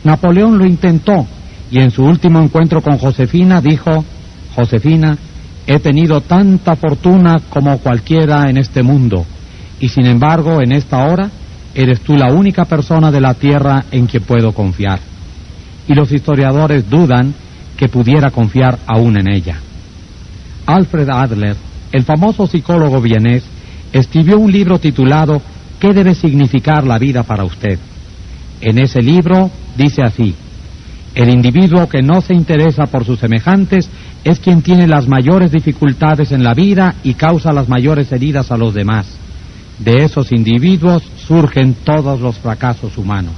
Napoleón lo intentó, y en su último encuentro con Josefina dijo: Josefina, he tenido tanta fortuna como cualquiera en este mundo, y sin embargo, en esta hora, eres tú la única persona de la tierra en quien puedo confiar. Y los historiadores dudan que pudiera confiar aún en ella. Alfred Adler, el famoso psicólogo vienés, escribió un libro titulado ¿Qué debe significar la vida para usted? En ese libro dice así: el individuo que no se interesa por sus semejantes es quien tiene las mayores dificultades en la vida y causa las mayores heridas a los demás. De esos individuos surgen todos los fracasos humanos.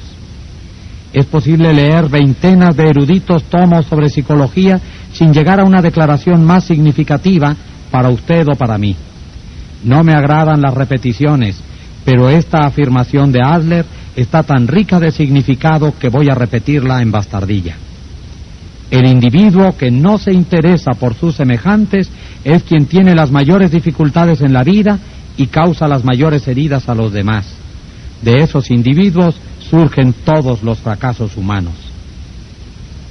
Es posible leer veintenas de eruditos tomos sobre psicología sin llegar a una declaración más significativa para usted o para mí. No me agradan las repeticiones, pero esta afirmación de Adler está tan rica de significado que voy a repetirla en bastardilla. El individuo que no se interesa por sus semejantes es quien tiene las mayores dificultades en la vida y causa las mayores heridas a los demás. De esos individuos surgen todos los fracasos humanos.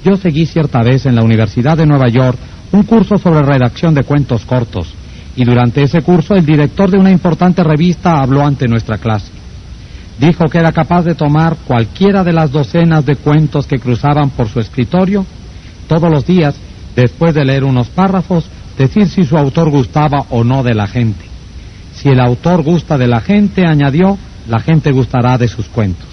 Yo seguí cierta vez en la Universidad de Nueva York un curso sobre redacción de cuentos cortos, y durante ese curso el director de una importante revista habló ante nuestra clase. Dijo que era capaz de tomar cualquiera de las docenas de cuentos que cruzaban por su escritorio, todos los días, después de leer unos párrafos, decir si su autor gustaba o no de la gente. Si el autor gusta de la gente, añadió, la gente gustará de sus cuentos.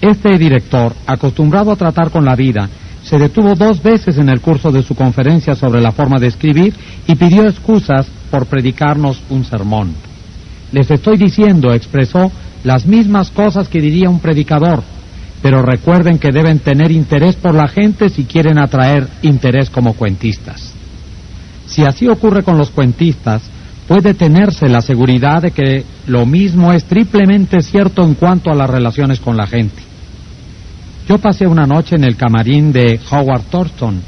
Este director, acostumbrado a tratar con la vida, se detuvo 2 veces en el curso de su conferencia sobre la forma de escribir y pidió excusas por predicarnos un sermón. Les estoy diciendo, expresó, las mismas cosas que diría un predicador, pero recuerden que deben tener interés por la gente si quieren atraer interés como cuentistas. Si así ocurre con los cuentistas, puede tenerse la seguridad de que lo mismo es triplemente cierto en cuanto a las relaciones con la gente. Yo pasé una noche en el camarín de Howard Thurston,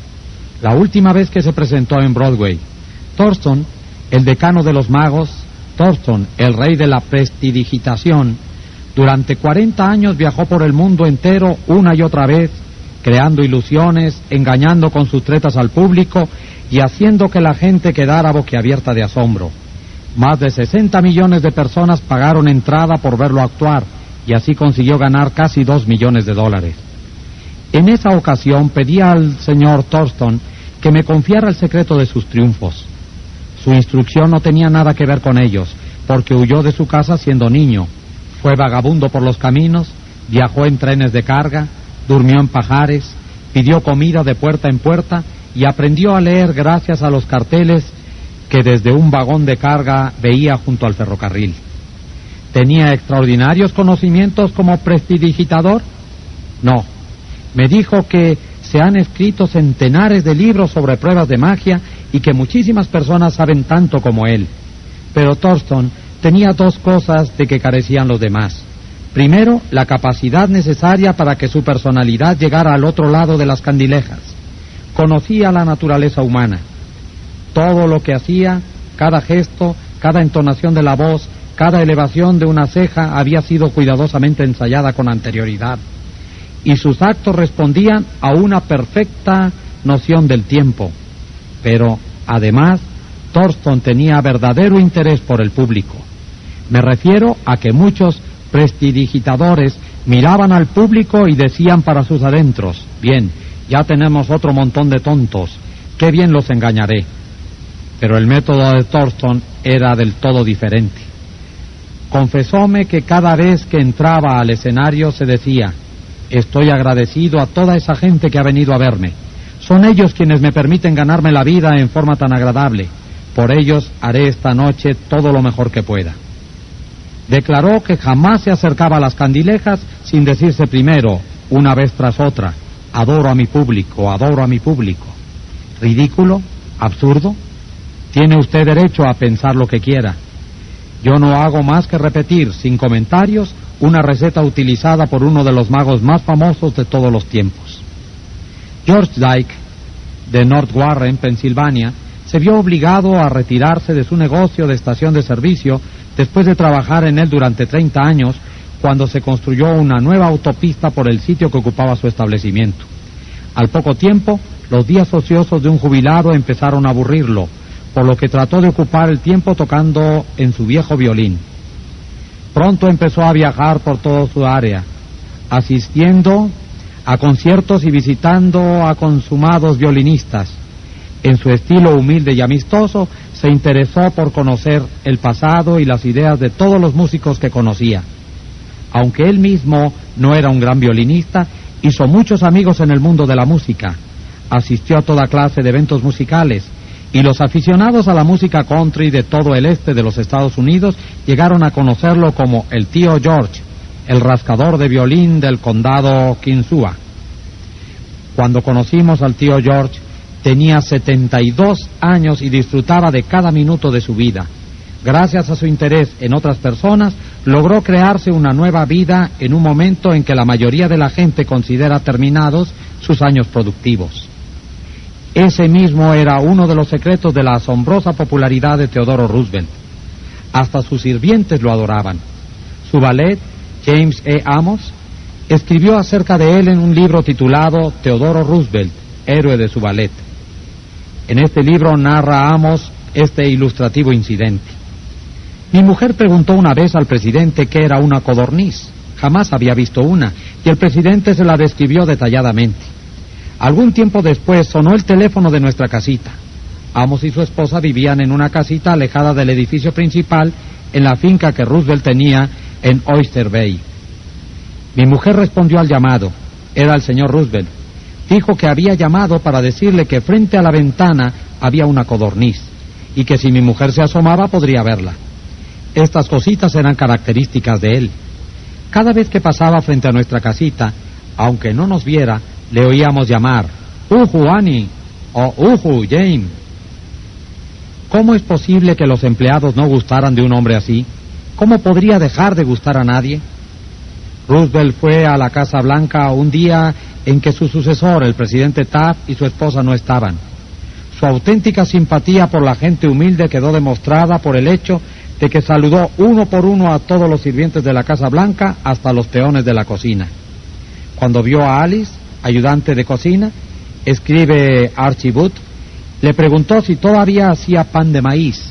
la última vez que se presentó en Broadway. Thurston, el decano de los magos, Thurston, el rey de la prestidigitación, durante 40 años viajó por el mundo entero una y otra vez, creando ilusiones, engañando con sus tretas al público y haciendo que la gente quedara boquiabierta de asombro. Más de 60 millones de personas pagaron entrada por verlo actuar, y así consiguió ganar casi $2 millones. En esa ocasión pedí al señor Thurston que me confiara el secreto de sus triunfos. Su instrucción no tenía nada que ver con ellos, porque huyó de su casa siendo niño, fue vagabundo por los caminos, viajó en trenes de carga, durmió en pajares, pidió comida de puerta en puerta y aprendió a leer gracias a los carteles que desde un vagón de carga veía junto al ferrocarril. ¿Tenía extraordinarios conocimientos como prestidigitador? No. Me dijo que se han escrito centenares de libros sobre pruebas de magia y que muchísimas personas saben tanto como él. Pero Thurston tenía 2 cosas de que carecían los demás. Primero, la capacidad necesaria para que su personalidad llegara al otro lado de las candilejas. Conocía la naturaleza humana. Todo lo que hacía, cada gesto, cada entonación de la voz, cada elevación de una ceja había sido cuidadosamente ensayada con anterioridad, y sus actos respondían a una perfecta noción del tiempo. Pero, además, Thurston tenía verdadero interés por el público. Me refiero a que muchos prestidigitadores miraban al público y decían para sus adentros: bien, ya tenemos otro montón de tontos, qué bien los engañaré. Pero el método de Thurston era del todo diferente. Confesóme que cada vez que entraba al escenario se decía: estoy agradecido a toda esa gente que ha venido a verme. Son ellos quienes me permiten ganarme la vida en forma tan agradable. Por ellos haré esta noche todo lo mejor que pueda. Declaró que jamás se acercaba a las candilejas sin decirse primero, una vez tras otra: adoro a mi público, adoro a mi público. ¿Ridículo? ¿Absurdo? Tiene usted derecho a pensar lo que quiera. Yo no hago más que repetir, sin comentarios, una receta utilizada por uno de los magos más famosos de todos los tiempos. George Dyke, de North Warren, Pensilvania, se vio obligado a retirarse de su negocio de estación de servicio después de trabajar en él durante 30 años, cuando se construyó una nueva autopista por el sitio que ocupaba su establecimiento. Al poco tiempo, los días ociosos de un jubilado empezaron a aburrirlo, por lo que trató de ocupar el tiempo tocando en su viejo violín. Pronto empezó a viajar por toda su área, asistiendo a conciertos y visitando a consumados violinistas. En su estilo humilde y amistoso, se interesó por conocer el pasado y las ideas de todos los músicos que conocía. Aunque él mismo no era un gran violinista, hizo muchos amigos en el mundo de la música. Asistió a toda clase de eventos musicales, y los aficionados a la música country de todo el este de los Estados Unidos llegaron a conocerlo como el tío George, el rascador de violín del condado Kinsua. Cuando conocimos al tío George, tenía 72 años y disfrutaba de cada minuto de su vida. Gracias a su interés en otras personas, logró crearse una nueva vida en un momento en que la mayoría de la gente considera terminados sus años productivos. Ese mismo era uno de los secretos de la asombrosa popularidad de Teodoro Roosevelt. Hasta sus sirvientes lo adoraban. Su valet, James E. Amos, escribió acerca de él en un libro titulado Teodoro Roosevelt, héroe de su valet. En este libro narra Amos este ilustrativo incidente. Mi mujer preguntó una vez al presidente qué era una codorniz. Jamás había visto una, y el presidente se la describió detalladamente. Algún tiempo después sonó el teléfono de nuestra casita. Amos y su esposa vivían en una casita alejada del edificio principal en la finca que Roosevelt tenía en Oyster Bay. Mi mujer respondió al llamado. Era el señor Roosevelt. Dijo que había llamado para decirle que frente a la ventana había una codorniz y que si mi mujer se asomaba podría verla. Estas cositas eran características de él. Cada vez que pasaba frente a nuestra casita, aunque no nos viera, le oíamos llamar, "Uhu, Annie", o "Uhu, James". ¿Cómo es posible que los empleados no gustaran de un hombre así? ¿Cómo podría dejar de gustar a nadie? Roosevelt fue a la Casa Blanca un día en que su sucesor, el presidente Taft, y su esposa no estaban. Su auténtica simpatía por la gente humilde quedó demostrada por el hecho de que saludó uno por uno a todos los sirvientes de la Casa Blanca hasta los peones de la cocina. Cuando vio a Alice, ayudante de cocina, escribe Archie Booth, le preguntó si todavía hacía pan de maíz.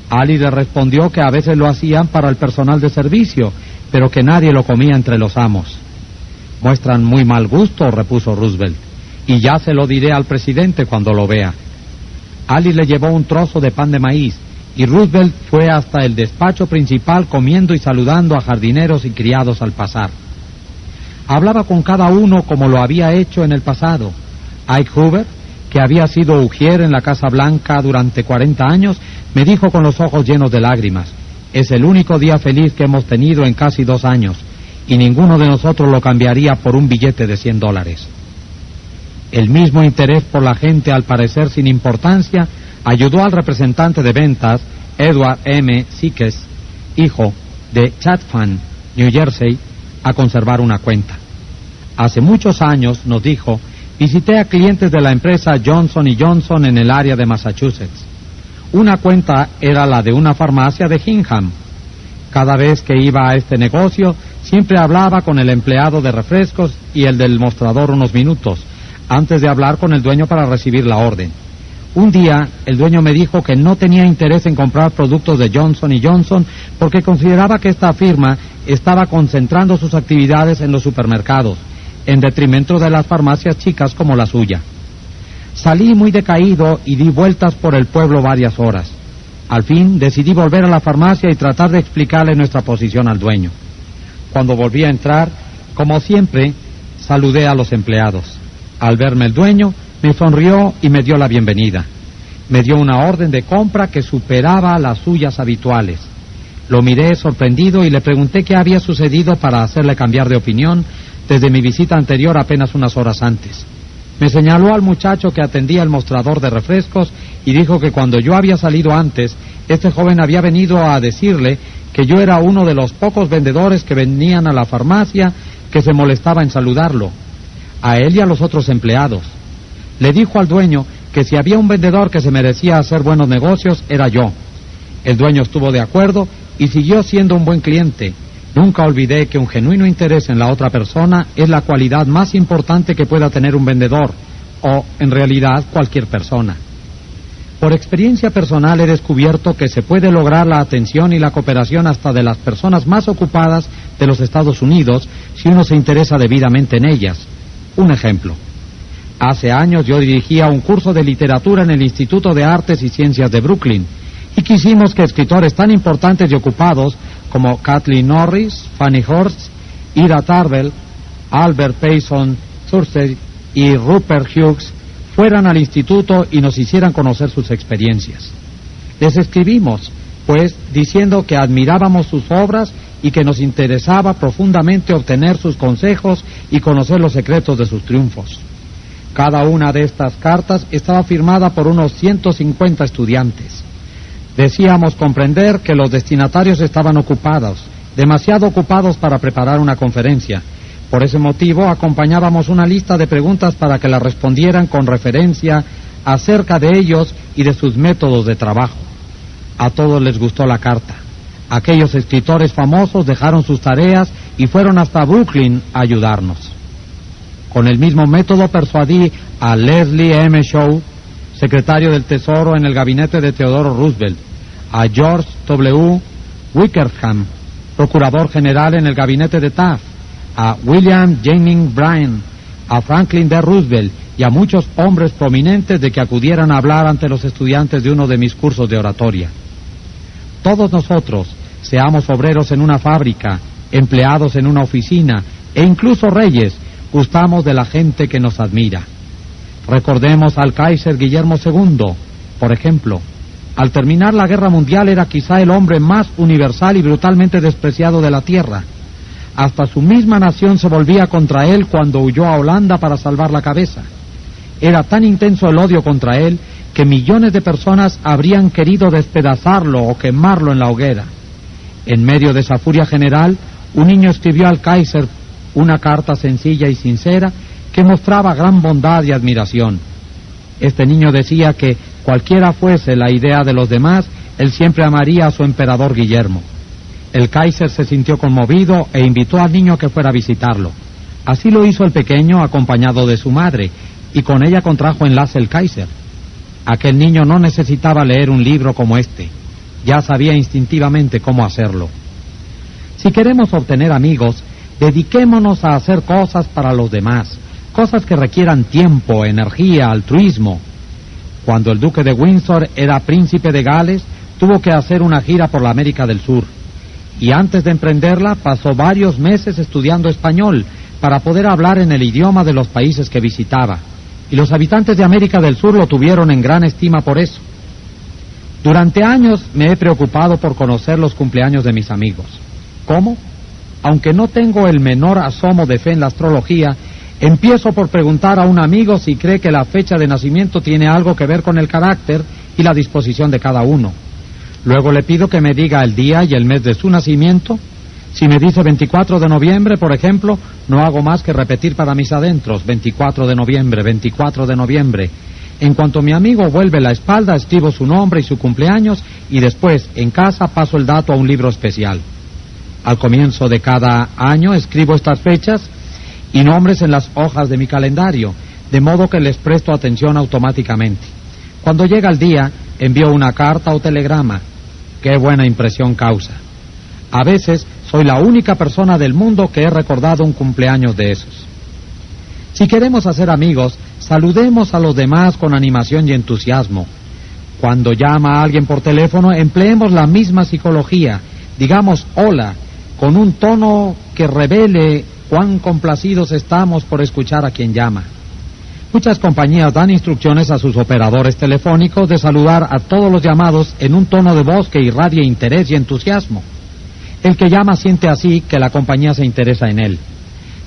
Alice le respondió que a veces lo hacían para el personal de servicio, pero que nadie lo comía entre los amos. Muestran muy mal gusto, repuso Roosevelt, y ya se lo diré al presidente cuando lo vea. Alice le llevó un trozo de pan de maíz, y Roosevelt fue hasta el despacho principal comiendo y saludando a jardineros y criados al pasar. Hablaba con cada uno como lo había hecho en el pasado. Ike Hoover, que había sido ujier en la Casa Blanca durante 40 años, me dijo con los ojos llenos de lágrimas: "Es el único día feliz que hemos tenido en casi 2 años, y ninguno de nosotros lo cambiaría por un billete de $100. El mismo interés por la gente, al parecer sin importancia, ayudó al representante de ventas, Edward M. Sikes, hijo de Chatham, New Jersey, a conservar una cuenta. Hace muchos años, nos dijo, visité a clientes de la empresa Johnson & Johnson en el área de Massachusetts. Una cuenta era la de una farmacia de Hingham. Cada vez que iba a este negocio, siempre hablaba con el empleado de refrescos y el del mostrador unos minutos, antes de hablar con el dueño para recibir la orden. Un día, el dueño me dijo que no tenía interés en comprar productos de Johnson & Johnson porque consideraba que esta firma estaba concentrando sus actividades en los supermercados, en detrimento de las farmacias chicas como la suya. Salí muy decaído y di vueltas por el pueblo varias horas. Al fin, decidí volver a la farmacia y tratar de explicarle nuestra posición al dueño. Cuando volví a entrar, como siempre, saludé a los empleados. Al verme el dueño, me sonrió y me dio la bienvenida. Me dio una orden de compra que superaba las suyas habituales. Lo miré sorprendido y le pregunté qué había sucedido para hacerle cambiar de opinión desde mi visita anterior apenas unas horas antes. Me señaló al muchacho que atendía el mostrador de refrescos y dijo que cuando yo había salido antes, este joven había venido a decirle que yo era uno de los pocos vendedores que venían a la farmacia que se molestaba en saludarlo, a él y a los otros empleados. Le dijo al dueño que si había un vendedor que se merecía hacer buenos negocios, era yo. El dueño estuvo de acuerdo y siguió siendo un buen cliente. Nunca olvidé que un genuino interés en la otra persona es la cualidad más importante que pueda tener un vendedor, o, en realidad, cualquier persona. Por experiencia personal he descubierto que se puede lograr la atención y la cooperación hasta de las personas más ocupadas de los Estados Unidos si uno se interesa debidamente en ellas. Un ejemplo. Hace años yo dirigía un curso de literatura en el Instituto de Artes y Ciencias de Brooklyn y quisimos que escritores tan importantes y ocupados como Kathleen Norris, Fannie Hurst, Ida Tarbell, Albert Payson Thursday y Rupert Hughes fueran al instituto y nos hicieran conocer sus experiencias. Les escribimos, pues, diciendo que admirábamos sus obras y que nos interesaba profundamente obtener sus consejos y conocer los secretos de sus triunfos. Cada una de estas cartas estaba firmada por unos 150 estudiantes. Decíamos comprender que los destinatarios estaban ocupados, demasiado ocupados para preparar una conferencia. Por ese motivo acompañábamos una lista de preguntas para que la respondieran con referencia acerca de ellos y de sus métodos de trabajo. A todos les gustó la carta. Aquellos escritores famosos dejaron sus tareas y fueron hasta Brooklyn a ayudarnos. Con el mismo método persuadí a Leslie M. Shaw, secretario del Tesoro en el gabinete de Theodore Roosevelt, a George W. Wickersham, procurador general en el gabinete de Taft, a William Jennings Bryan, a Franklin D. Roosevelt y a muchos hombres prominentes de que acudieran a hablar ante los estudiantes de uno de mis cursos de oratoria. Todos nosotros, seamos obreros en una fábrica, empleados en una oficina e incluso reyes, gustamos de la gente que nos admira. Recordemos al Kaiser Guillermo II, por ejemplo. Al terminar la Guerra Mundial era quizá el hombre más universal y brutalmente despreciado de la tierra. Hasta su misma nación se volvía contra él cuando huyó a Holanda para salvar la cabeza. Era tan intenso el odio contra él que millones de personas habrían querido despedazarlo o quemarlo en la hoguera. En medio de esa furia general, un niño escribió al Kaiser una carta sencilla y sincera que mostraba gran bondad y admiración. Este niño decía que, cualquiera fuese la idea de los demás, él siempre amaría a su emperador Guillermo. El Kaiser se sintió conmovido e invitó al niño a que fuera a visitarlo. Así lo hizo el pequeño acompañado de su madre, y con ella contrajo enlace el Kaiser. Aquel niño no necesitaba leer un libro como este, ya sabía instintivamente cómo hacerlo. Si queremos obtener amigos, dediquémonos a hacer cosas para los demás, cosas que requieran tiempo, energía, altruismo. Cuando el duque de Windsor era príncipe de Gales, tuvo que hacer una gira por la América del Sur, y antes de emprenderla pasó varios meses estudiando español para poder hablar en el idioma de los países que visitaba, y los habitantes de América del Sur lo tuvieron en gran estima por eso. Durante años me he preocupado por conocer los cumpleaños de mis amigos. ¿Cómo? Aunque no tengo el menor asomo de fe en la astrología, empiezo por preguntar a un amigo si cree que la fecha de nacimiento tiene algo que ver con el carácter y la disposición de cada uno. Luego le pido que me diga el día y el mes de su nacimiento. Si me dice 24 de noviembre, por ejemplo, no hago más que repetir para mis adentros, 24 de noviembre, 24 de noviembre. En cuanto mi amigo vuelve la espalda, escribo su nombre y su cumpleaños, y después, en casa, paso el dato a un libro especial. Al comienzo de cada año escribo estas fechas y nombres en las hojas de mi calendario, de modo que les presto atención automáticamente. Cuando llega el día, envío una carta o telegrama. Qué buena impresión causa. A veces soy la única persona del mundo que he recordado un cumpleaños de esos. Si queremos hacer amigos, saludemos a los demás con animación y entusiasmo. Cuando llama a alguien por teléfono, empleemos la misma psicología. Digamos hola, con un tono que revele cuán complacidos estamos por escuchar a quien llama. Muchas compañías dan instrucciones a sus operadores telefónicos de saludar a todos los llamados en un tono de voz que irradie interés y entusiasmo. El que llama siente así que la compañía se interesa en él.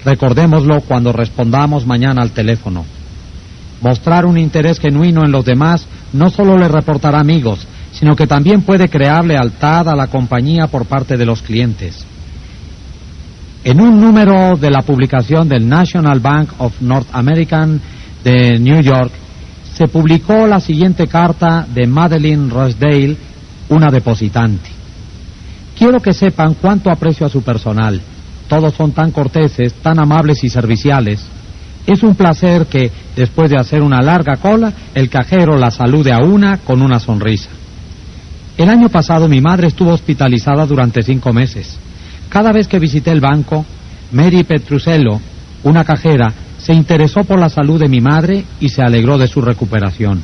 Recordémoslo cuando respondamos mañana al teléfono. Mostrar un interés genuino en los demás no solo le reportará amigos, sino que también puede crear lealtad a la compañía por parte de los clientes. En un número de la publicación del National Bank of North American de New York, se publicó la siguiente carta de Madeline Rosedale, una depositante. Quiero que sepan cuánto aprecio a su personal. Todos son tan corteses, tan amables y serviciales. Es un placer que, después de hacer una larga cola, el cajero la salude a una con una sonrisa. El año pasado mi madre estuvo hospitalizada durante 5 meses. Cada vez que visité el banco, Mary Petrusello, una cajera, se interesó por la salud de mi madre y se alegró de su recuperación.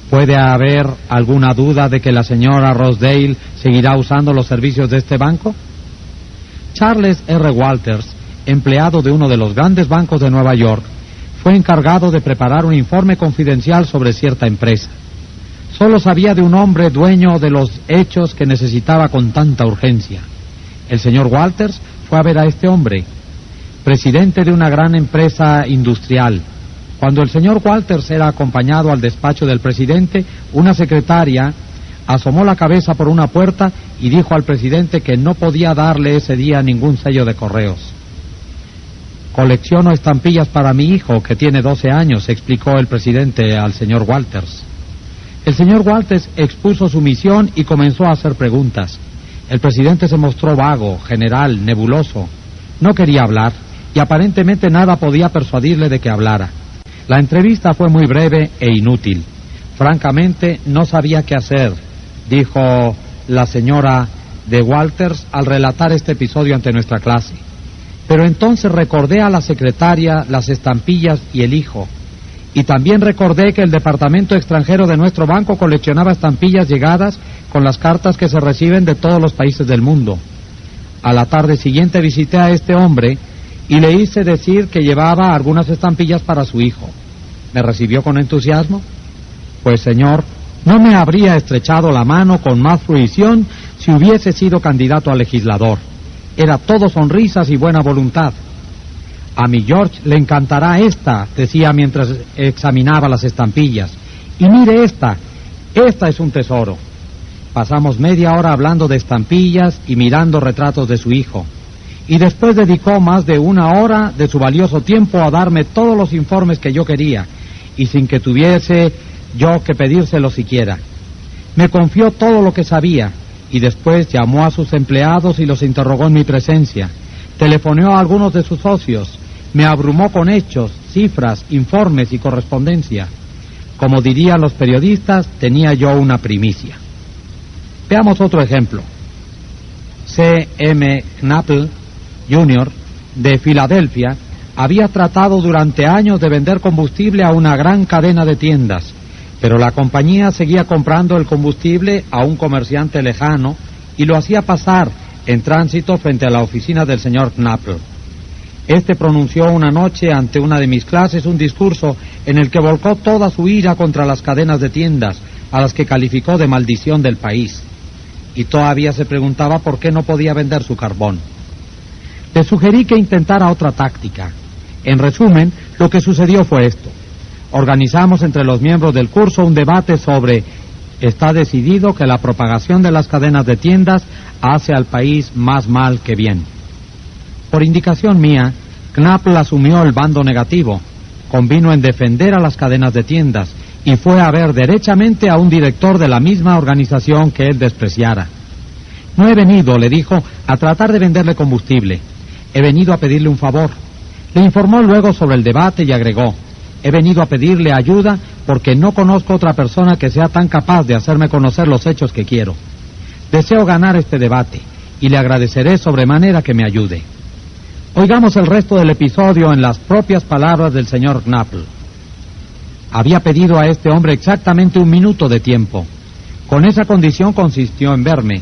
¿Puede haber alguna duda de que la señora Rosedale seguirá usando los servicios de este banco? Charles R. Walters, empleado de uno de los grandes bancos de Nueva York, fue encargado de preparar un informe confidencial sobre cierta empresa. Solo sabía de un hombre dueño de los hechos que necesitaba con tanta urgencia. El señor Walters fue a ver a este hombre, presidente de una gran empresa industrial. Cuando el señor Walters era acompañado al despacho del presidente, una secretaria asomó la cabeza por una puerta y dijo al presidente que no podía darle ese día ningún sello de correos. Colecciono estampillas para mi hijo, que tiene 12 años, explicó el presidente al señor Walters. El señor Walters expuso su misión y comenzó a hacer preguntas. El presidente se mostró vago, general, nebuloso. No quería hablar y aparentemente nada podía persuadirle de que hablara. La entrevista fue muy breve e inútil. Francamente, no sabía qué hacer, dijo la señora de Walters al relatar este episodio ante nuestra clase. Pero entonces recordé a la secretaria, las estampillas y el hijo. Y también recordé que el departamento extranjero de nuestro banco coleccionaba estampillas llegadas con las cartas que se reciben de todos los países del mundo. A la tarde siguiente visité a este hombre y le hice decir que llevaba algunas estampillas para su hijo. ¿Me recibió con entusiasmo? Pues, señor, no me habría estrechado la mano con más fruición si hubiese sido candidato a legislador. Era todo sonrisas y buena voluntad. A mi George le encantará esta, decía mientras examinaba las estampillas. Y mire esta es un tesoro. Pasamos media hora hablando de estampillas y mirando retratos de su hijo. Y después dedicó más de 1 hora de su valioso tiempo a darme todos los informes que yo quería, y sin que tuviese yo que pedírselo siquiera. Me confió todo lo que sabía, y después llamó a sus empleados y los interrogó en mi presencia. Telefoneó a algunos de sus socios. Me abrumó con hechos, cifras, informes y correspondencia. Como dirían los periodistas, tenía yo una primicia. Veamos otro ejemplo. C.M. Knappel Jr., de Filadelfia, había tratado durante años de vender combustible a una gran cadena de tiendas, pero la compañía seguía comprando el combustible a un comerciante lejano y lo hacía pasar en tránsito frente a la oficina del señor Knappel. Este pronunció una noche ante una de mis clases un discurso en el que volcó toda su ira contra las cadenas de tiendas, a las que calificó de maldición del país. Y todavía se preguntaba por qué no podía vender su carbón. Le sugerí que intentara otra táctica. En resumen, lo que sucedió fue esto. Organizamos entre los miembros del curso un debate sobre: está decidido que la propagación de las cadenas de tiendas hace al país más mal que bien. Por indicación mía, Knappel asumió el bando negativo, convino en defender a las cadenas de tiendas y fue a ver derechamente a un director de la misma organización que él despreciara. No he venido, le dijo, a tratar de venderle combustible. He venido a pedirle un favor. Le informó luego sobre el debate y agregó: he venido a pedirle ayuda porque no conozco otra persona que sea tan capaz de hacerme conocer los hechos que quiero. Deseo ganar este debate y le agradeceré sobremanera que me ayude. Oigamos el resto del episodio en las propias palabras del señor Knappel. Había pedido a este hombre exactamente 1 minuto de tiempo. Con esa condición consistió en verme.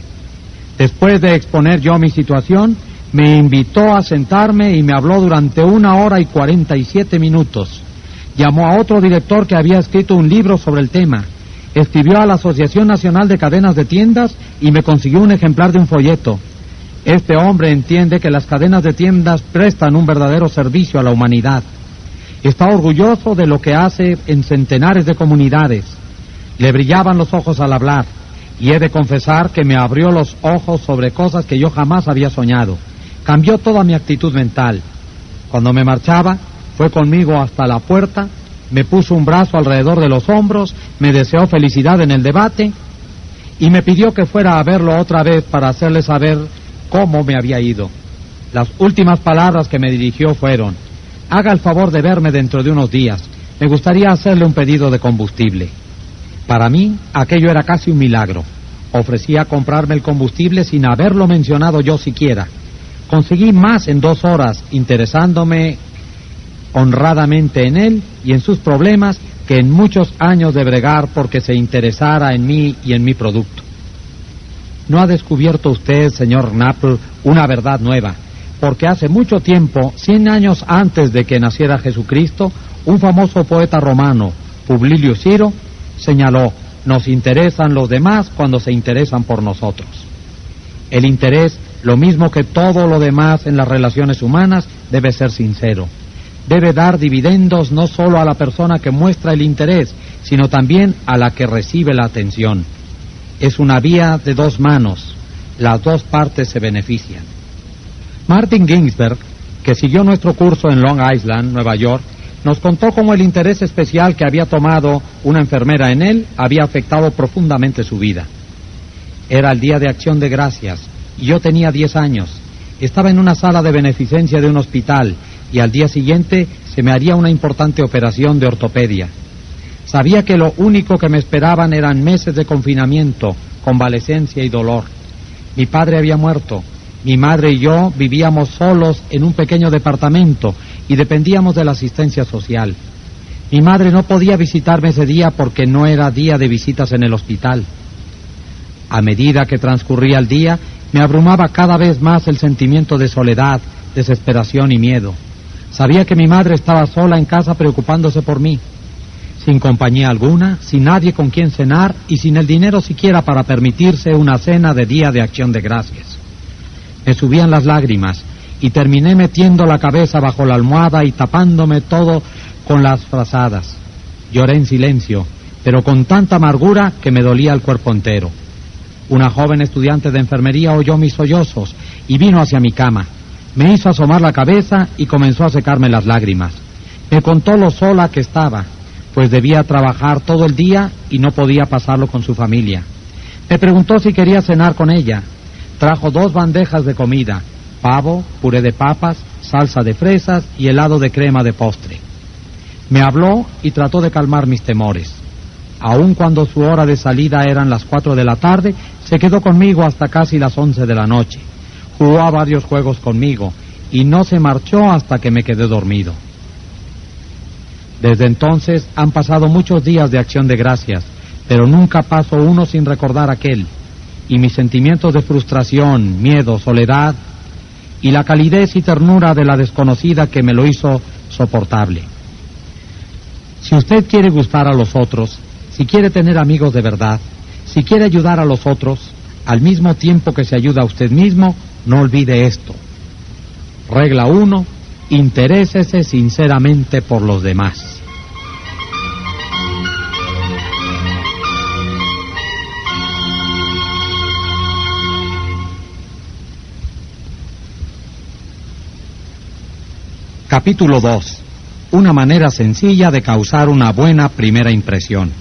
Después de exponer yo mi situación, me invitó a sentarme y me habló durante 1 hora y 47 minutos. Llamó a otro director que había escrito un libro sobre el tema. Escribió a la Asociación Nacional de Cadenas de Tiendas y me consiguió un ejemplar de un folleto. Este hombre entiende que las cadenas de tiendas prestan un verdadero servicio a la humanidad. Está orgulloso de lo que hace en centenares de comunidades. Le brillaban los ojos al hablar, y he de confesar que me abrió los ojos sobre cosas que yo jamás había soñado. Cambió toda mi actitud mental. Cuando me marchaba, fue conmigo hasta la puerta, me puso un brazo alrededor de los hombros, me deseó felicidad en el debate y me pidió que fuera a verlo otra vez para hacerle saber cómo me había ido. Las últimas palabras que me dirigió fueron: haga el favor de verme dentro de unos días, me gustaría hacerle un pedido de combustible. Para mí, aquello era casi un milagro. Ofrecía comprarme el combustible sin haberlo mencionado yo siquiera. Conseguí más en 2 horas, interesándome honradamente en él y en sus problemas, que en muchos años de bregar porque se interesara en mí y en mi producto. ¿No ha descubierto usted, señor Knapp, una verdad nueva? Porque hace mucho tiempo, 100 años antes de que naciera Jesucristo, un famoso poeta romano, Publio Ciro, señaló: nos interesan los demás cuando se interesan por nosotros. El interés, lo mismo que todo lo demás en las relaciones humanas, debe ser sincero. Debe dar dividendos no solo a la persona que muestra el interés, sino también a la que recibe la atención. Es una vía de 2 manos. Las 2 partes se benefician. Martin Ginsberg, que siguió nuestro curso en Long Island, Nueva York, nos contó cómo el interés especial que había tomado una enfermera en él había afectado profundamente su vida. Era el día de Acción de Gracias y yo tenía 10 años. Estaba en una sala de beneficencia de un hospital y al día siguiente se me haría una importante operación de ortopedia. Sabía que lo único que me esperaban eran meses de confinamiento, convalecencia y dolor. Mi padre había muerto. Mi madre y yo vivíamos solos en un pequeño departamento y dependíamos de la asistencia social. Mi madre no podía visitarme ese día porque no era día de visitas en el hospital. A medida que transcurría el día, me abrumaba cada vez más el sentimiento de soledad, desesperación y miedo. Sabía que mi madre estaba sola en casa preocupándose por mí, sin compañía alguna, sin nadie con quien cenar y sin el dinero siquiera para permitirse una cena de Día de Acción de Gracias. Me subían las lágrimas y terminé metiendo la cabeza bajo la almohada y tapándome todo con las frazadas. Lloré en silencio, pero con tanta amargura que me dolía el cuerpo entero. Una joven estudiante de enfermería oyó mis sollozos y vino hacia mi cama. Me hizo asomar la cabeza y comenzó a secarme las lágrimas. Me contó lo sola que estaba, pues debía trabajar todo el día y no podía pasarlo con su familia. Me preguntó si quería cenar con ella. Trajo 2 bandejas de comida: pavo, puré de papas, salsa de fresas y helado de crema de postre. Me habló y trató de calmar mis temores. Aun cuando su hora de salida eran las 4 de la tarde, se quedó conmigo hasta casi las 11 de la noche. Jugó a varios juegos conmigo y no se marchó hasta que me quedé dormido. Desde entonces han pasado muchos días de Acción de Gracias, pero nunca paso uno sin recordar aquel, y mis sentimientos de frustración, miedo, soledad y la calidez y ternura de la desconocida que me lo hizo soportable. Si usted quiere gustar a los otros, si quiere tener amigos de verdad, si quiere ayudar a los otros, al mismo tiempo que se ayuda a usted mismo, no olvide esto. Regla 1: interésese sinceramente por los demás. Capítulo 2. Una manera sencilla de causar una buena primera impresión.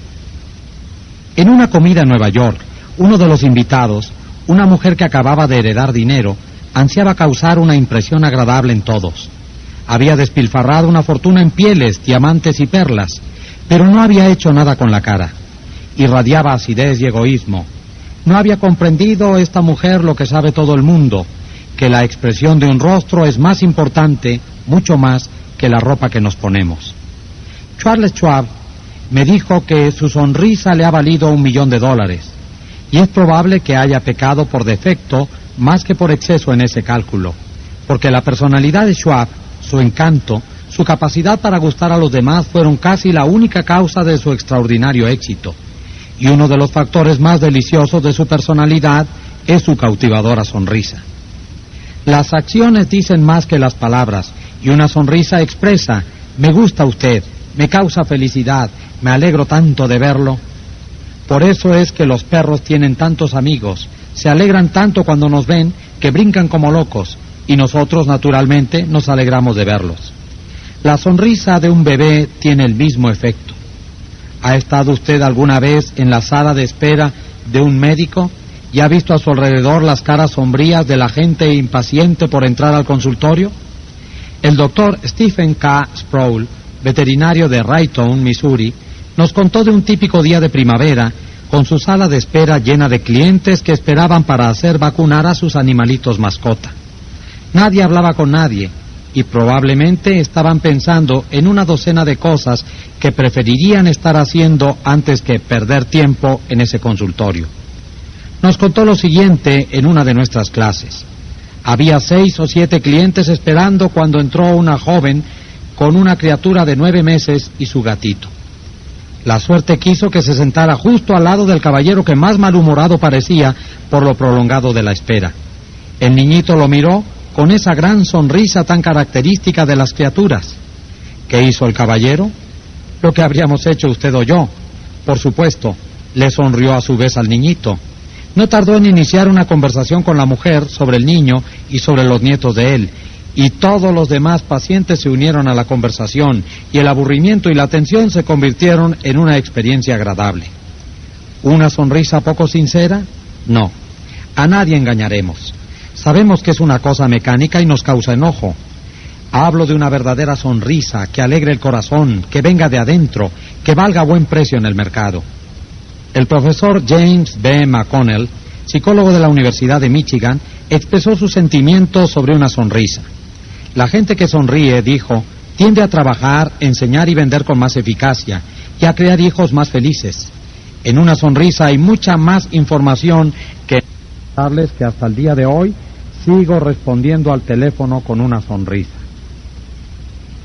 En una comida en Nueva York, uno de los invitados, una mujer que acababa de heredar dinero, ansiaba causar una impresión agradable en todos. Había despilfarrado una fortuna en pieles, diamantes y perlas, pero no había hecho nada con la cara. Irradiaba acidez y egoísmo. No había comprendido esta mujer lo que sabe todo el mundo, que la expresión de un rostro es más importante, mucho más, que la ropa que nos ponemos. Charles Schwab me dijo que su sonrisa le ha valido $1 millón, y es probable que haya pecado por defecto más que por exceso en ese cálculo, porque la personalidad de Schwab, su encanto, su capacidad para gustar a los demás fueron casi la única causa de su extraordinario éxito, y uno de los factores más deliciosos de su personalidad es su cautivadora sonrisa. Las acciones dicen más que las palabras, y una sonrisa expresa: me gusta usted, me causa felicidad, me alegro tanto de verlo. Por eso es que los perros tienen tantos amigos, se alegran tanto cuando nos ven que brincan como locos, y nosotros naturalmente nos alegramos de verlos. La sonrisa de un bebé tiene el mismo efecto. ¿Ha estado usted alguna vez en la sala de espera de un médico y ha visto a su alrededor las caras sombrías de la gente impaciente por entrar al consultorio? El doctor Stephen K. Sproul, veterinario de Raytown, Missouri, nos contó de un típico día de primavera con su sala de espera llena de clientes que esperaban para hacer vacunar a sus animalitos mascota. Nadie hablaba con nadie y probablemente estaban pensando en una docena de cosas que preferirían estar haciendo antes que perder tiempo en ese consultorio. Nos contó lo siguiente en una de nuestras clases. Había 6 o 7 clientes esperando cuando entró una joven con una criatura de 9 meses y su gatito. La suerte quiso que se sentara justo al lado del caballero que más malhumorado parecía por lo prolongado de la espera. El niñito lo miró con esa gran sonrisa tan característica de las criaturas. ¿Qué hizo el caballero? Lo que habríamos hecho usted o yo. Por supuesto, le sonrió a su vez al niñito. No tardó en iniciar una conversación con la mujer sobre el niño y sobre los nietos de él, y todos los demás pacientes se unieron a la conversación, y el aburrimiento y la tensión se convirtieron en una experiencia agradable. ¿Una sonrisa poco sincera? No. A nadie engañaremos. Sabemos que es una cosa mecánica y nos causa enojo. Hablo de una verdadera sonrisa que alegre el corazón, que venga de adentro, que valga buen precio en el mercado. El profesor James B. McConnell, psicólogo de la Universidad de Michigan, expresó sus sentimientos sobre una sonrisa. La gente que sonríe, dijo, tiende a trabajar, enseñar y vender con más eficacia y a crear hijos más felices. En una sonrisa hay mucha más información que hasta el día de hoy sigo respondiendo al teléfono con una sonrisa.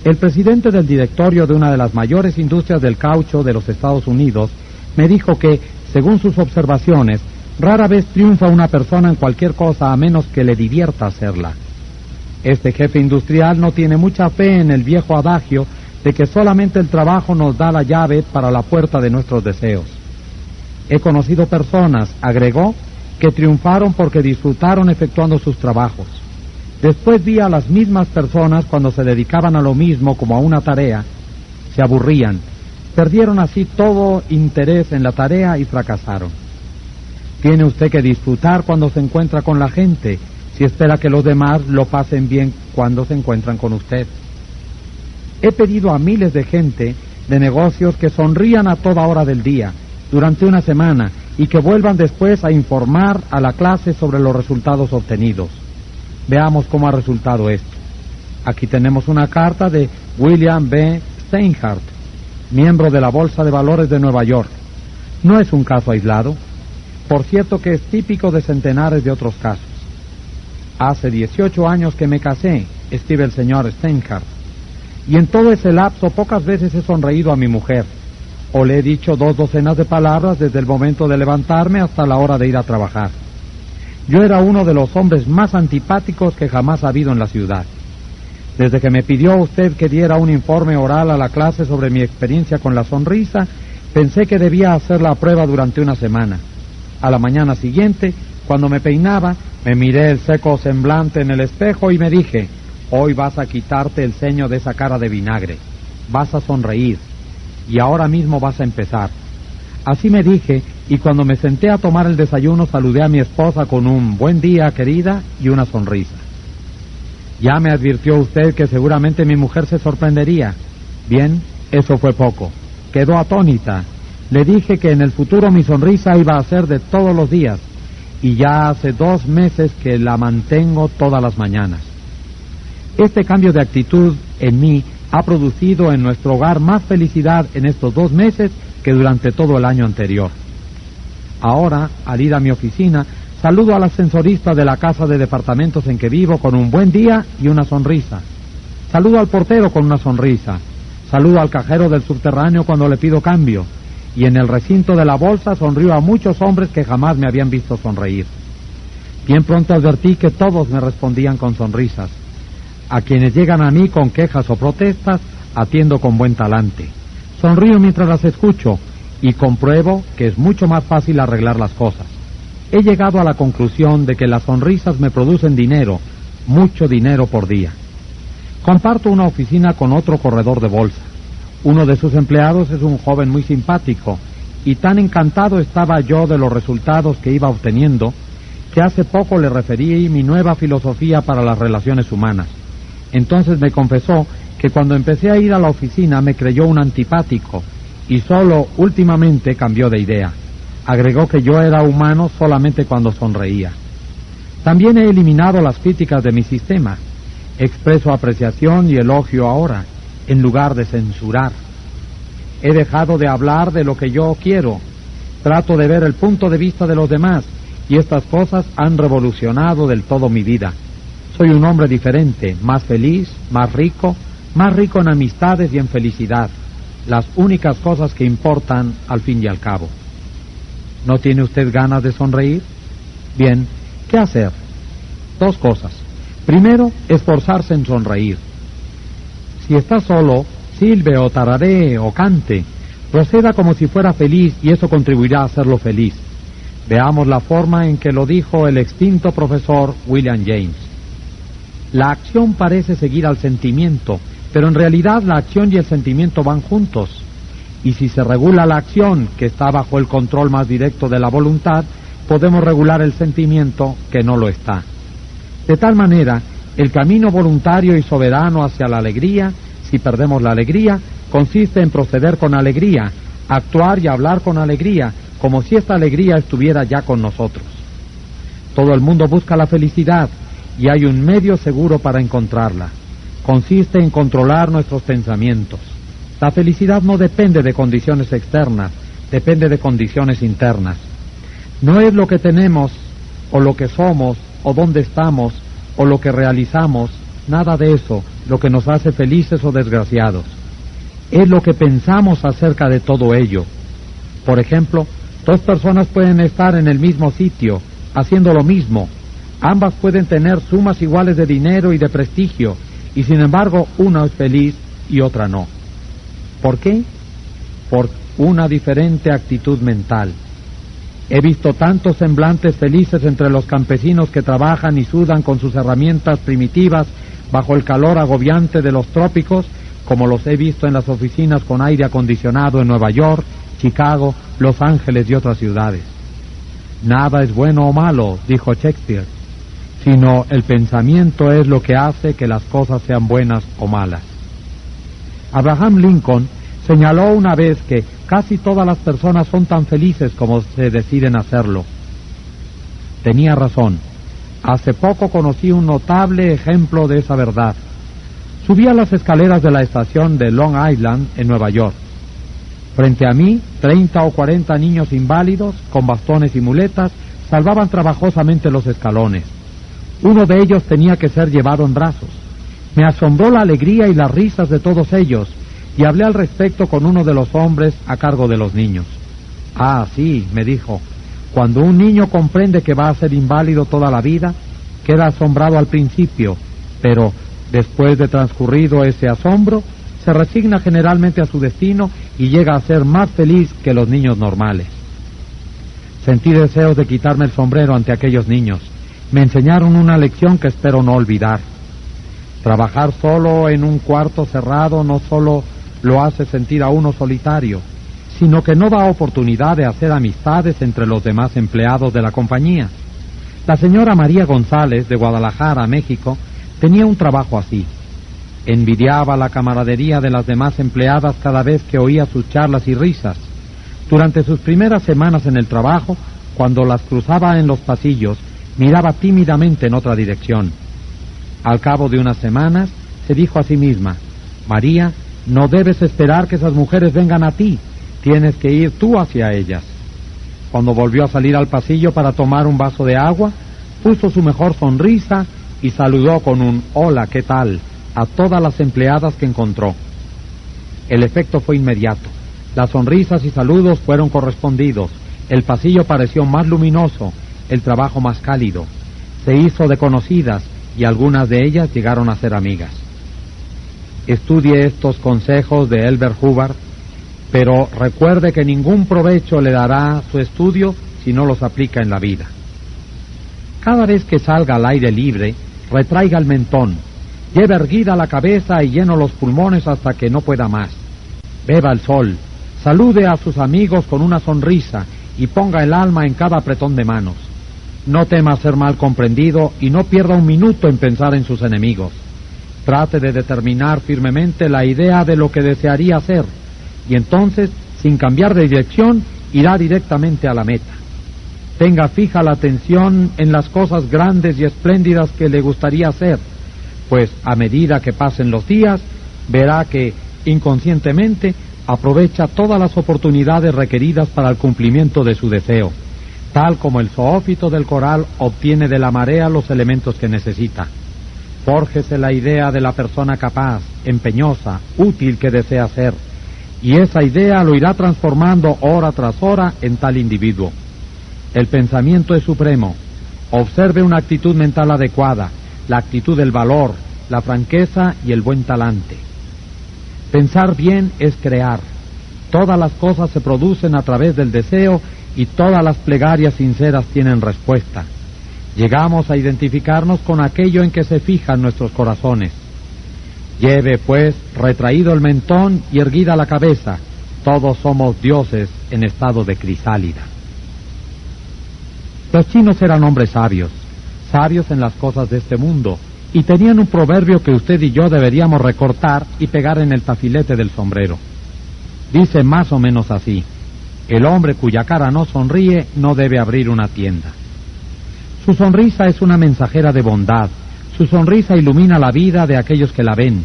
El presidente del directorio de una de las mayores industrias del caucho de los Estados Unidos me dijo que, según sus observaciones, rara vez triunfa una persona en cualquier cosa a menos que le divierta hacerla. Este jefe industrial no tiene mucha fe en el viejo adagio de que solamente el trabajo nos da la llave para la puerta de nuestros deseos. He conocido personas, agregó, que triunfaron porque disfrutaron efectuando sus trabajos. Después vi a las mismas personas cuando se dedicaban a lo mismo como a una tarea, se aburrían, perdieron así todo interés en la tarea y fracasaron. Tiene usted que disfrutar cuando se encuentra con la gente, si espera que los demás lo pasen bien cuando se encuentran con usted. He pedido a miles de gente de negocios que sonrían a toda hora del día, durante una semana, y que vuelvan después a informar a la clase sobre los resultados obtenidos. Veamos cómo ha resultado esto. Aquí tenemos una carta de William B. Steinhardt, miembro de la Bolsa de Valores de Nueva York. No es un caso aislado, por cierto que es típico de centenares de otros casos. Hace 18 años que me casé, escribe el señor Steinhardt, y en todo ese lapso pocas veces he sonreído a mi mujer, o le he dicho 2 docenas de palabras desde el momento de levantarme hasta la hora de ir a trabajar. Yo era uno de los hombres más antipáticos que jamás ha habido en la ciudad. Desde que me pidió usted que diera un informe oral a la clase sobre mi experiencia con la sonrisa, pensé que debía hacer la prueba durante una semana. A la mañana siguiente, cuando me peinaba, me miré el seco semblante en el espejo y me dije, hoy vas a quitarte el ceño de esa cara de vinagre, vas a sonreír, y ahora mismo vas a empezar. Así me dije, y cuando me senté a tomar el desayuno saludé a mi esposa con un buen día, querida, y una sonrisa. Ya me advirtió usted que seguramente mi mujer se sorprendería. Bien, eso fue poco. Quedó atónita. Le dije que en el futuro mi sonrisa iba a ser de todos los días, y ya hace 2 meses que la mantengo todas las mañanas. Este cambio de actitud en mí ha producido en nuestro hogar más felicidad en estos 2 meses que durante todo el año anterior. Ahora, al ir a mi oficina, saludo al ascensorista de la casa de departamentos en que vivo con un buen día y una sonrisa. Saludo al portero con una sonrisa. Saludo al cajero del subterráneo cuando le pido cambio. Y en el recinto de la bolsa sonrío a muchos hombres que jamás me habían visto sonreír. Bien pronto advertí que todos me respondían con sonrisas. A quienes llegan a mí con quejas o protestas, atiendo con buen talante. Sonrío mientras las escucho y compruebo que es mucho más fácil arreglar las cosas. He llegado a la conclusión de que las sonrisas me producen dinero, mucho dinero por día. Comparto una oficina con otro corredor de bolsa. Uno de sus empleados es un joven muy simpático y tan encantado estaba yo de los resultados que iba obteniendo, que hace poco le referí mi nueva filosofía para las relaciones humanas. Entonces me confesó que cuando empecé a ir a la oficina me creyó un antipático y solo últimamente cambió de idea. Agregó que yo era humano solamente cuando sonreía. También he eliminado las críticas de mi sistema. Expreso apreciación y elogio ahora, en lugar de censurar. He dejado de hablar de lo que yo quiero. Trato de ver el punto de vista de los demás, y estas cosas han revolucionado del todo mi vida. Soy un hombre diferente, más feliz, más rico en amistades y en felicidad, las únicas cosas que importan al fin y al cabo. ¿No tiene usted ganas de sonreír? Bien, ¿qué hacer? Dos cosas. Primero, esforzarse en sonreír. Si está solo, silbe o tararee o cante, proceda como si fuera feliz y eso contribuirá a hacerlo feliz. Veamos la forma en que lo dijo el extinto profesor William James. La acción parece seguir al sentimiento, pero en realidad la acción y el sentimiento van juntos. Y si se regula la acción, que está bajo el control más directo de la voluntad, podemos regular el sentimiento, que no lo está. De tal manera, el camino voluntario y soberano hacia la alegría, si perdemos la alegría, consiste en proceder con alegría, actuar y hablar con alegría, como si esta alegría estuviera ya con nosotros. Todo el mundo busca la felicidad, y hay un medio seguro para encontrarla. Consiste en controlar nuestros pensamientos. La felicidad no depende de condiciones externas, depende de condiciones internas. No es lo que tenemos, o lo que somos, o dónde estamos, o lo que realizamos, nada de eso, lo que nos hace felices o desgraciados. Es lo que pensamos acerca de todo ello. Por ejemplo, dos personas pueden estar en el mismo sitio, haciendo lo mismo. Ambas pueden tener sumas iguales de dinero y de prestigio, y sin embargo, una es feliz y otra no. ¿Por qué? Por una diferente actitud mental. He visto tantos semblantes felices entre los campesinos que trabajan y sudan con sus herramientas primitivas bajo el calor agobiante de los trópicos, como los he visto en las oficinas con aire acondicionado en Nueva York, Chicago, Los Ángeles y otras ciudades. Nada es bueno o malo, dijo Shakespeare, sino el pensamiento es lo que hace que las cosas sean buenas o malas. Abraham Lincoln señaló una vez que casi todas las personas son tan felices como se deciden hacerlo. Tenía razón. Hace poco conocí un notable ejemplo de esa verdad. Subí a las escaleras de la estación de Long Island en Nueva York. Frente a mí, 30 o 40 niños inválidos, con bastones y muletas, salvaban trabajosamente los escalones. Uno de ellos tenía que ser llevado en brazos. Me asombró la alegría y las risas de todos ellos, y hablé al respecto con uno de los hombres a cargo de los niños. Ah, sí, me dijo, cuando un niño comprende que va a ser inválido toda la vida, queda asombrado al principio, pero después de transcurrido ese asombro, se resigna generalmente a su destino y llega a ser más feliz que los niños normales. Sentí deseos de quitarme el sombrero ante aquellos niños. Me enseñaron una lección que espero no olvidar. Trabajar solo en un cuarto cerrado no solo lo hace sentir a uno solitario, sino que no da oportunidad de hacer amistades entre los demás empleados de la compañía. La señora María González, de Guadalajara, México, tenía un trabajo así. Envidiaba la camaradería de las demás empleadas cada vez que oía sus charlas y risas. Durante sus primeras semanas en el trabajo, cuando las cruzaba en los pasillos, miraba tímidamente en otra dirección. Al cabo de unas semanas, se dijo a sí misma: María, no debes esperar que esas mujeres vengan a ti, tienes que ir tú hacia ellas. Cuando volvió a salir al pasillo para tomar un vaso de agua, puso su mejor sonrisa y saludó con un «Hola, ¿qué tal?» a todas las empleadas que encontró. El efecto fue inmediato. Las sonrisas y saludos fueron correspondidos, el pasillo pareció más luminoso, el trabajo más cálido. Se hizo de conocidas y algunas de ellas llegaron a ser amigas. Estudie estos consejos de Elbert Hubbard, pero recuerde que ningún provecho le dará su estudio si no los aplica en la vida. Cada vez que salga al aire libre, retraiga el mentón, lleve erguida la cabeza y lleno los pulmones hasta que no pueda más. Beba el sol, Salude a sus amigos con una sonrisa y ponga el alma en cada apretón de manos. No tema ser mal comprendido y no pierda un minuto en pensar en sus enemigos. Trate de determinar firmemente la idea de lo que desearía hacer y entonces, sin cambiar de dirección, irá directamente a la meta. Tenga fija la atención en las cosas grandes y espléndidas que le gustaría hacer, pues a medida que pasen los días, verá que, inconscientemente, aprovecha todas las oportunidades requeridas para el cumplimiento de su deseo, tal como el zoófito del coral obtiene de la marea los elementos que necesita. Fórjese la idea de la persona capaz, empeñosa, útil que desea ser, y esa idea lo irá transformando hora tras hora en tal individuo. El pensamiento es supremo. Observe una actitud mental adecuada, la actitud del valor, la franqueza y el buen talante. Pensar bien es crear. Todas las cosas se producen a través del deseo y todas las plegarias sinceras tienen respuesta. Llegamos a identificarnos con aquello en que se fijan nuestros corazones. Lleve, pues, retraído el mentón y erguida la cabeza. Todos somos dioses en estado de crisálida. Los chinos eran hombres sabios, sabios en las cosas de este mundo, y tenían un proverbio que usted y yo deberíamos recortar y pegar en el tafilete del sombrero. Dice más o menos así: el hombre cuya cara no sonríe no debe abrir una tienda. Su sonrisa es una mensajera de bondad. Su sonrisa ilumina la vida de aquellos que la ven.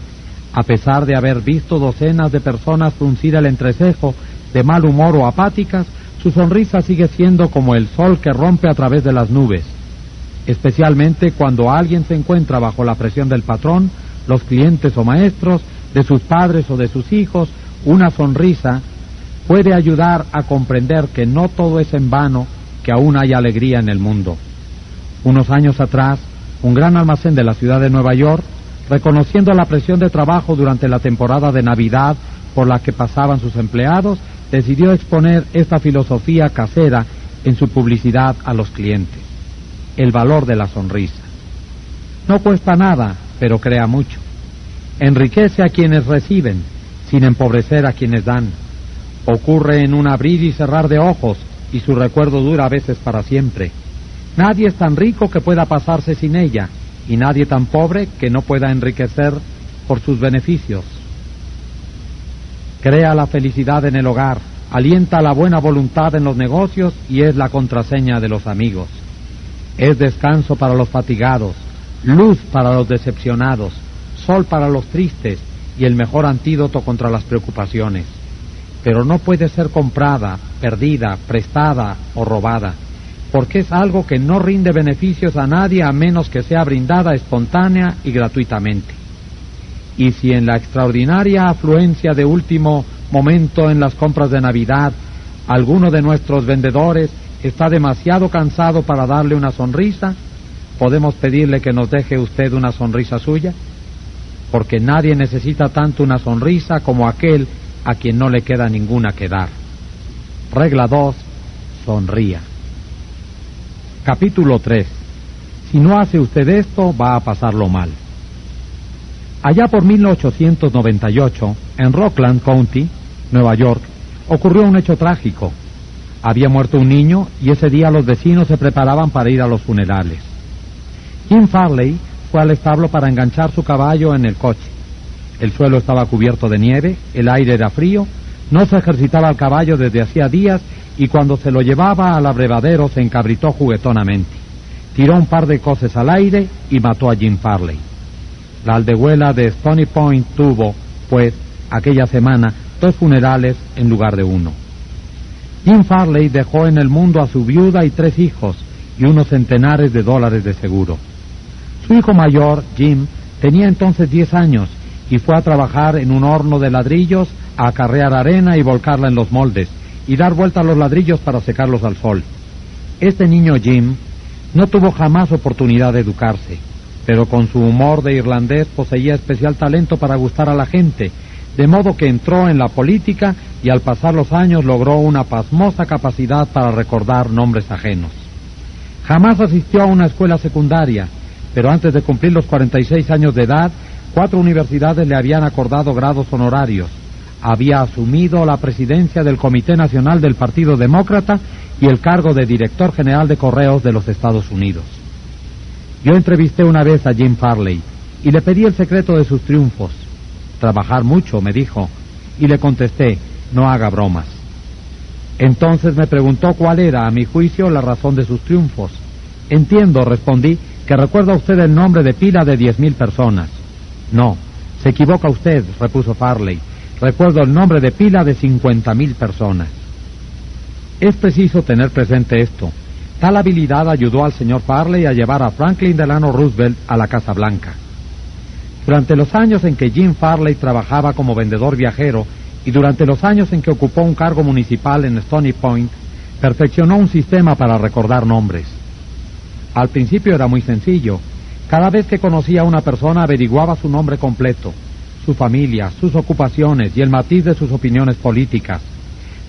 A pesar de haber visto docenas de personas fruncir el entrecejo, de mal humor o apáticas, su sonrisa sigue siendo como el sol que rompe a través de las nubes. Especialmente cuando alguien se encuentra bajo la presión del patrón, los clientes o maestros, de sus padres o de sus hijos, una sonrisa puede ayudar a comprender que no todo es en vano, que aún hay alegría en el mundo. Unos años atrás, un gran almacén de la ciudad de Nueva York, reconociendo la presión de trabajo durante la temporada de Navidad por la que pasaban sus empleados, decidió exponer esta filosofía casera en su publicidad a los clientes: el valor de la sonrisa. No cuesta nada, pero crea mucho. Enriquece a quienes reciben, sin empobrecer a quienes dan. Ocurre en un abrir y cerrar de ojos, y su recuerdo dura a veces para siempre. Nadie es tan rico que pueda pasarse sin ella, y nadie tan pobre que no pueda enriquecer por sus beneficios. Crea la felicidad en el hogar, alienta la buena voluntad en los negocios y es la contraseña de los amigos. Es descanso para los fatigados, luz para los decepcionados, sol para los tristes y el mejor antídoto contra las preocupaciones. Pero no puede ser comprada, perdida, prestada o robada, porque es algo que no rinde beneficios a nadie a menos que sea brindada espontánea y gratuitamente. Y si en la extraordinaria afluencia de último momento en las compras de Navidad, alguno de nuestros vendedores está demasiado cansado para darle una sonrisa, ¿podemos pedirle que nos deje usted una sonrisa suya? Porque nadie necesita tanto una sonrisa como aquel a quien no le queda ninguna que dar. Regla 2. Sonría. Capítulo 3. Si no hace usted esto, va a pasarlo mal. Allá por 1898, en Rockland County, Nueva York, ocurrió un hecho trágico. Había muerto un niño y ese día los vecinos se preparaban para ir a los funerales. Jim Farley fue al establo para enganchar su caballo en el coche. El suelo estaba cubierto de nieve, el aire era frío, no se ejercitaba el caballo desde hacía días y cuando se lo llevaba al abrevadero se encabritó juguetonamente. Tiró un par de coces al aire y mató a Jim Farley. La aldehuela de Stony Point tuvo, pues, aquella semana 2 funerales en lugar de 1. Jim Farley dejó en el mundo a su viuda y 3 hijos y unos centenares de dólares de seguro. Su hijo mayor, Jim, tenía entonces 10 años y fue a trabajar en un horno de ladrillos a acarrear arena y volcarla en los moldes y dar vuelta a los ladrillos para secarlos al sol. Este niño Jim no tuvo jamás oportunidad de educarse, pero con su humor de irlandés poseía especial talento para gustar a la gente, de modo que entró en la política y al pasar los años logró una pasmosa capacidad para recordar nombres ajenos. Jamás asistió a una escuela secundaria, pero antes de cumplir los 46 años de edad, 4 universidades le habían acordado grados honorarios. había asumido la presidencia del Comité Nacional del Partido Demócrata y el cargo de director general de correos de los Estados Unidos. Yo entrevisté una vez a Jim Farley y le pedí el secreto de sus triunfos. Trabajar mucho, me dijo, y le contesté, no haga bromas. Entonces me preguntó cuál era, a mi juicio, la razón de sus triunfos. Entiendo, respondí, que recuerda usted el nombre de pila de 10,000 personas. No, se equivoca usted, repuso Farley. Recuerdo el nombre de pila de 50,000 personas. Es preciso tener presente esto. Tal habilidad ayudó al señor Farley a llevar a Franklin Delano Roosevelt a la Casa Blanca. Durante los años en que Jim Farley trabajaba como vendedor viajero y durante los años en que ocupó un cargo municipal en Stony Point, perfeccionó un sistema para recordar nombres. Al principio era muy sencillo. Cada vez que conocía a una persona averiguaba su nombre completo, su familia, sus ocupaciones y el matiz de sus opiniones políticas.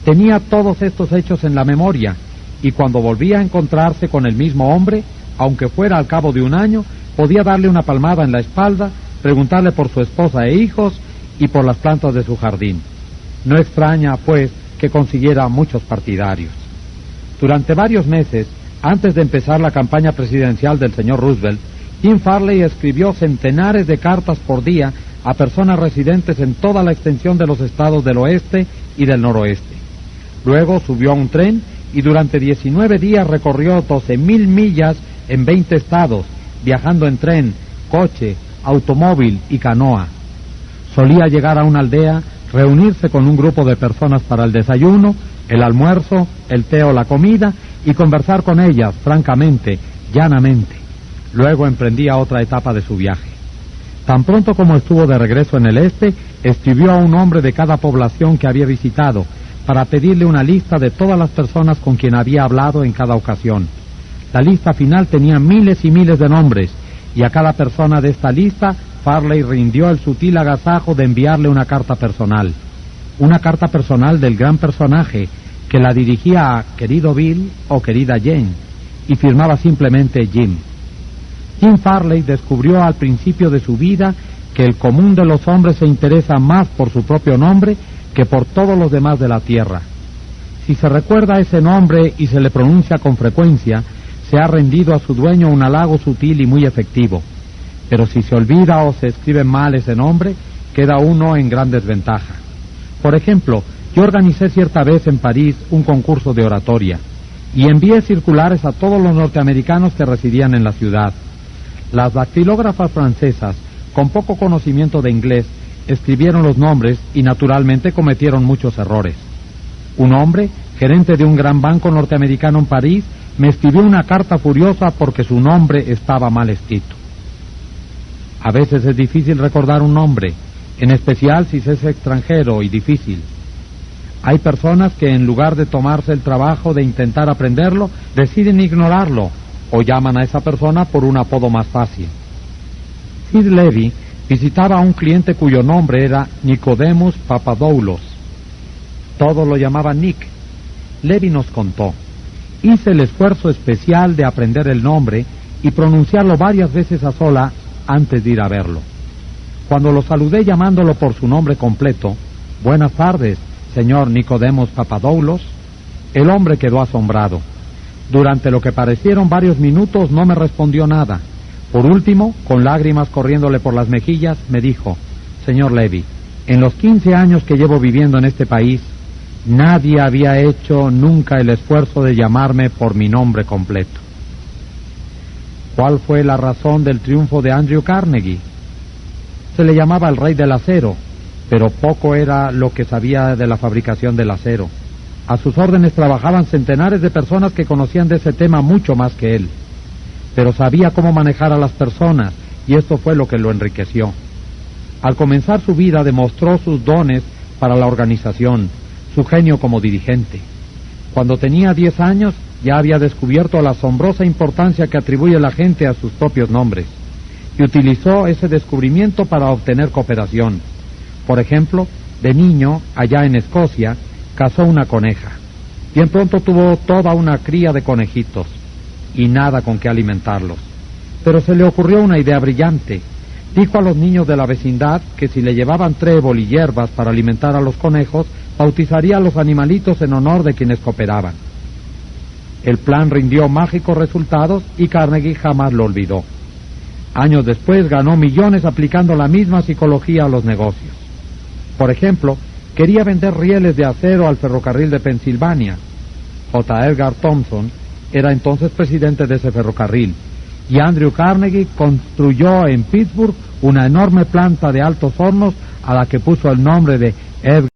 Tenía todos estos hechos en la memoria y cuando volvía a encontrarse con el mismo hombre, aunque fuera al cabo de un año, podía darle una palmada en la espalda, preguntarle por su esposa e hijos y por las plantas de su jardín. No extraña, pues, que consiguiera muchos partidarios. Durante varios meses, antes de empezar la campaña presidencial del señor Roosevelt, Jim Farley escribió centenares de cartas por día a personas residentes en toda la extensión de los estados del oeste y del noroeste. Luego subió a un tren y durante 19 días recorrió 12,000 millas en 20 estados, viajando en tren, coche, automóvil y canoa. Solía llegar a una aldea, reunirse con un grupo de personas para el desayuno, el almuerzo, el té o la comida y conversar con ellas francamente, llanamente. Luego emprendía otra etapa de su viaje. Tan pronto como estuvo de regreso en el este, escribió a un hombre de cada población que había visitado para pedirle una lista de todas las personas con quien había hablado en cada ocasión. La lista final tenía miles y miles de nombres, y a cada persona de esta lista Farley rindió el sutil agasajo de enviarle una carta personal del gran personaje, que la dirigía a querido Bill o querida Jane, y firmaba simplemente Jim. Jim Farley descubrió al principio de su vida que el común de los hombres se interesa más por su propio nombre que por todos los demás de la tierra. Si se recuerda ese nombre y se le pronuncia con frecuencia, se ha rendido a su dueño un halago sutil y muy efectivo. Pero si se olvida o se escribe mal ese nombre, queda uno en gran desventaja. Por ejemplo, yo organicé cierta vez en París un concurso de oratoria y envié circulares a todos los norteamericanos que residían en la ciudad. Las dactilógrafas francesas, con poco conocimiento de inglés, escribieron los nombres y naturalmente cometieron muchos errores. Un hombre, gerente de un gran banco norteamericano en París, me escribió una carta furiosa porque su nombre estaba mal escrito. A veces es difícil recordar un nombre, en especial si se es extranjero y difícil. Hay personas que en lugar de tomarse el trabajo de intentar aprenderlo, deciden ignorarlo o llaman a esa persona por un apodo más fácil. Sid Levy visitaba a un cliente cuyo nombre era Nicodemus Papadoulos. Todos lo llamaban Nick. Levy nos contó: hice el esfuerzo especial de aprender el nombre y pronunciarlo varias veces a sola antes de ir a verlo. Cuando lo saludé llamándolo por su nombre completo, buenas tardes, señor Nicodemus Papadoulos, el hombre quedó asombrado. Durante lo que parecieron varios minutos no me respondió nada. Por último, con lágrimas corriéndole por las mejillas, me dijo: señor Levy, en los 15 años que llevo viviendo en este país, nadie había hecho nunca el esfuerzo de llamarme por mi nombre completo. ¿Cuál fue la razón del triunfo de Andrew Carnegie? Se le llamaba el rey del acero, pero poco era lo que sabía de la fabricación del acero. A sus órdenes trabajaban centenares de personas que conocían de ese tema mucho más que él. Pero sabía cómo manejar a las personas, y esto fue lo que lo enriqueció. Al comenzar su vida demostró sus dones para la organización, su genio como dirigente. Cuando tenía 10 años ya había descubierto la asombrosa importancia que atribuye la gente a sus propios nombres, y utilizó ese descubrimiento para obtener cooperación. Por ejemplo, de niño, allá en Escocia, cazó una coneja. Bien pronto tuvo toda una cría de conejitos, y nada con qué alimentarlos. Pero se le ocurrió una idea brillante. Dijo a los niños de la vecindad que si le llevaban trébol y hierbas para alimentar a los conejos, bautizaría a los animalitos en honor de quienes cooperaban. El plan rindió mágicos resultados y Carnegie jamás lo olvidó. Años después ganó millones aplicando la misma psicología a los negocios. Por ejemplo, quería vender rieles de acero al ferrocarril de Pensilvania. J. Edgar Thompson era entonces presidente de ese ferrocarril, y Andrew Carnegie construyó en Pittsburgh una enorme planta de altos hornos a la que puso el nombre de Edgar